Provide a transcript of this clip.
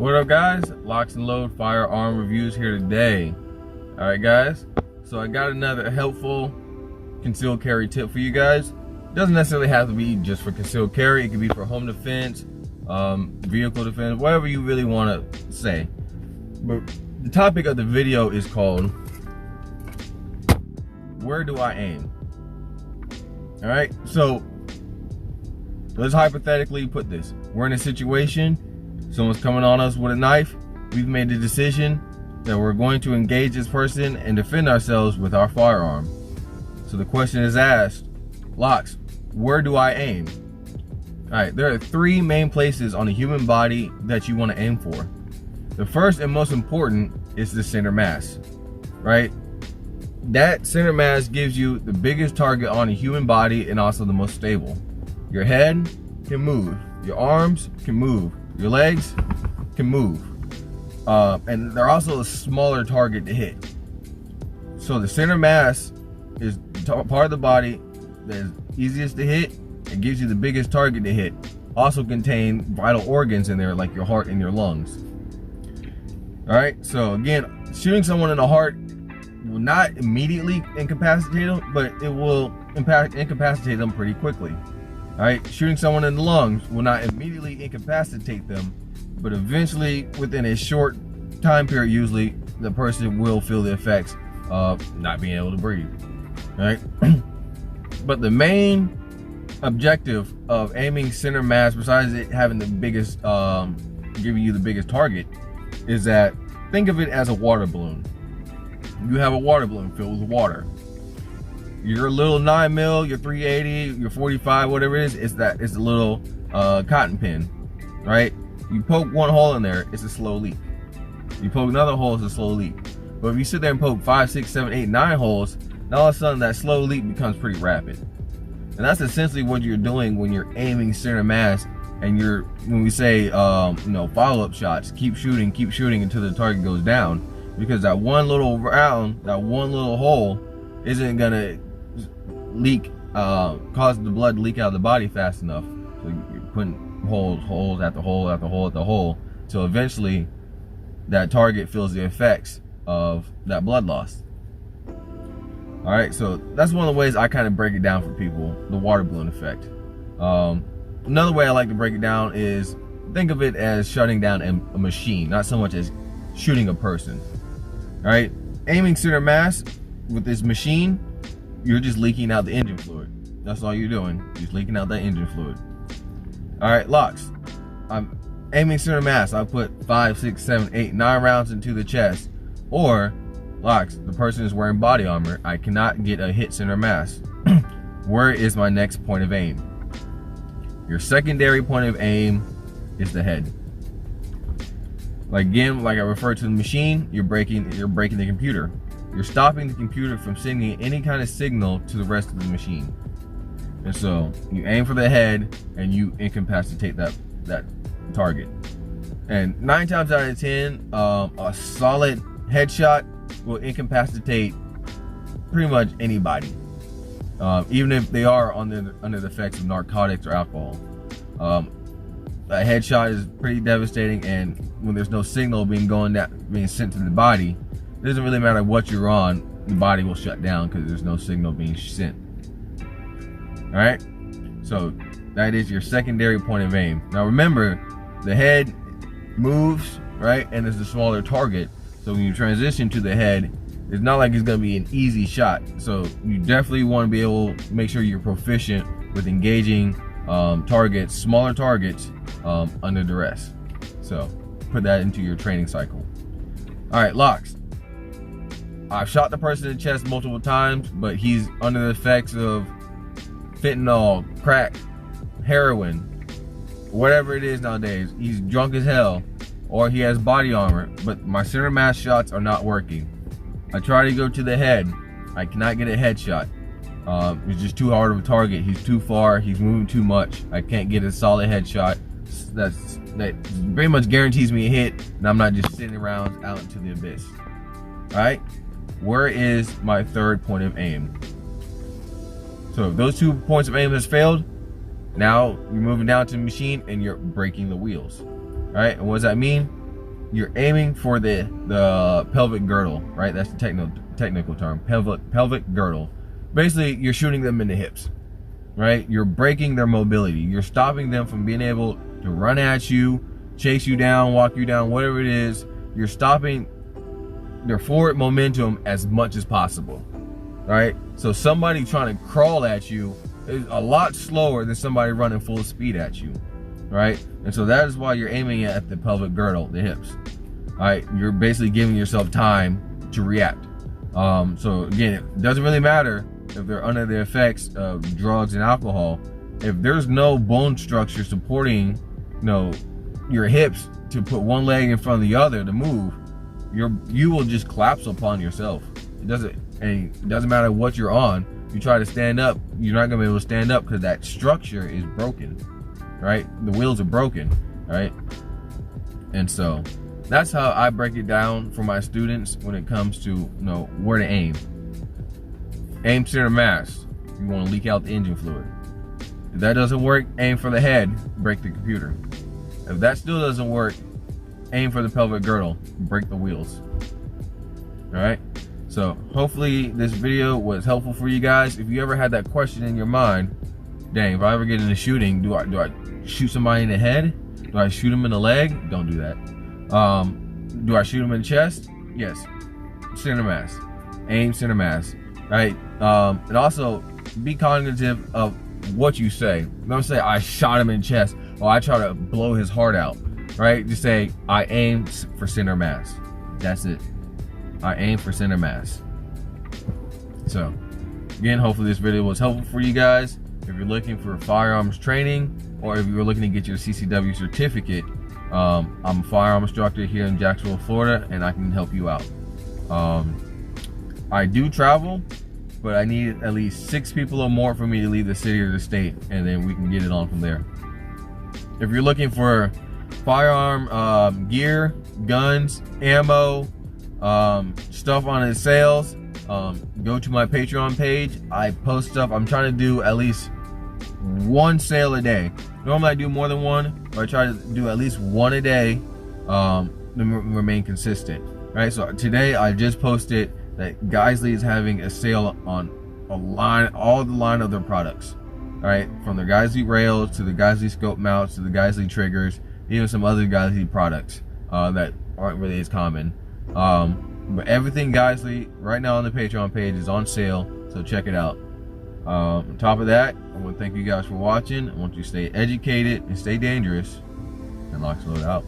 What up, guys? LocsNLoad firearm reviews here today. All right, guys, so I got another helpful concealed carry tip for you guys. It doesn't necessarily have to be just for concealed carry. It could be for home defense, vehicle defense, whatever you really want to say. But the topic of the video is called, where do I aim? All right, so let's hypothetically put this. We're in a situation, someone's coming on us with a knife. We've made the decision that we're going to engage this person and defend ourselves with our firearm. So the question is asked, Locs, where do I aim? All right, there are three main places on the human body that you want to aim for. The first and most important is the center mass, right? That center mass gives you the biggest target on the human body and also the most stable. Your head can move, your arms can move, your legs can move, and they're also a smaller target to hit. So the center mass is part of the body that is easiest to hit and gives you the biggest target to hit. Also contain vital organs in there like your heart and your lungs. All right, so again, shooting someone in the heart will not immediately incapacitate them, but it will incapacitate them pretty quickly. All right, shooting someone in the lungs will not immediately incapacitate them, but eventually, within a short time period, usually the person will feel the effects of not being able to breathe. All right, but the main objective of aiming center mass, besides it having the biggest, giving you the biggest target, is that think of it as a water balloon. You have a water balloon filled with water. Your little 9mm, your 380, your 45, whatever it is, it's a little cotton pin, right? You poke one hole in there, it's a slow leak. You poke another hole, it's a slow leak. But if you sit there and poke 5, 6, 7, 8, 9 holes, now all of a sudden that slow leak becomes pretty rapid. And that's essentially what you're doing when you're aiming center mass, and when we say follow-up shots, keep shooting until the target goes down, because that one little round, that one little hole isn't gonna leak, cause the blood to leak out of the body fast enough. So you're putting holes after hole after hole after hole, so eventually that target feels the effects of that blood loss. All right, so that's one of the ways I kind of break it down for people, the water balloon effect. Another way I like to break it down is think of it as shutting down a machine, not so much as shooting a person. All right, aiming center mass with this machine, you're just leaking out the engine fluid. That's all you're doing, just leaking out that engine fluid. All right, Locs, I'm aiming center mass. I put 5, 6, 7, 8, 9 rounds into the chest. Or, Locs, the person is wearing body armor. I cannot get a hit center mass. Where is my next point of aim? Your secondary point of aim is the head. Like I referred to the machine, you're breaking the computer. You're stopping the computer from sending any kind of signal to the rest of the machine. And so you aim for the head and you incapacitate that target. And 9 times out of 10, a solid headshot will incapacitate pretty much anybody, even if they are under the effects of narcotics or alcohol. A headshot is pretty devastating, and when there's no signal being sent to the body, it doesn't really matter what you're on, the body will shut down because there's no signal being sent. All right, so that is your secondary point of aim. Now remember, the head moves, right, and it's a smaller target. So when you transition to the head, it's not like it's gonna be an easy shot. So you definitely want to be able to make sure you're proficient with engaging smaller targets under duress. So put that into your training cycle. All right, Locs, I've shot the person in the chest multiple times, but he's under the effects of fentanyl, crack, heroin, whatever it is nowadays. He's drunk as hell, or he has body armor, but my center mass shots are not working. I try to go to the head, I cannot get a headshot. It's just too hard of a target. He's too far, he's moving too much. I can't get a solid headshot. That pretty much guarantees me a hit, and I'm not just sitting around out into the abyss. All right, where is my third point of aim? So if those 2 points of aim has failed, now you're moving down to the machine and you're breaking the wheels. All right, and what does that mean? you're aiming for the pelvic girdle, right? That's the technical term, pelvic girdle. Basically, you're shooting them in the hips, right? You're breaking their mobility. You're stopping them from being able to run at you, chase you down, walk you down, whatever it is. You're stopping their forward momentum as much as possible, right? So somebody trying to crawl at you is a lot slower than somebody running full speed at you, right? And so that is why you're aiming at the pelvic girdle, the hips. All right, you're basically giving yourself time to react. So again, it doesn't really matter if they're under the effects of drugs and alcohol. If there's no bone structure supporting, your hips to put one leg in front of the other to move, you will just collapse upon yourself. It doesn't matter what you're on. You try to stand up, you're not gonna be able to stand up because that structure is broken, right? The wheels are broken, right? And so that's how I break it down for my students when it comes to where to aim. Aim center mass. You want to leak out the engine fluid. If that doesn't work, aim for the head, break the computer. If that still doesn't work, aim for the pelvic girdle, break the wheels. All right. So hopefully this video was helpful for you guys. If you ever had that question in your mind, dang, if I ever get into shooting, do I shoot somebody in the head? Do I shoot them in the leg? Don't do that. Do I shoot them in the chest? Yes. Center mass. Aim center mass. Right? And also be cognitive of what you say. Don't say I shot him in the chest or I try to blow his heart out. Right? Just say I aim for center mass. That's it. I aim for center mass. So again, hopefully this video was helpful for you guys. If you're looking for firearms training or if you're looking to get your CCW certificate, I'm a firearm instructor here in Jacksonville, Florida, and I can help you out. I do travel, but I need at least 6 people or more for me to leave the city or the state, and then we can get it on from there. If you're looking for firearm gear, guns, ammo, stuff on its sales, go to my Patreon page. I post stuff. I'm trying to do at least 1 sale a day. Normally I do more than one, but I try to do at least 1 a day to remain consistent. Right, so today I just posted that Geisley is having a sale on all the line of their products. All right, from the Geisley rails to the Geisley scope mounts to the Geisley triggers, even some other Geisley products that aren't really as common. But everything Geisley right now on the Patreon page is on sale, so check it out. On top of that, I want to thank you guys for watching. I want you to stay educated and stay dangerous. And LocsNLoad out.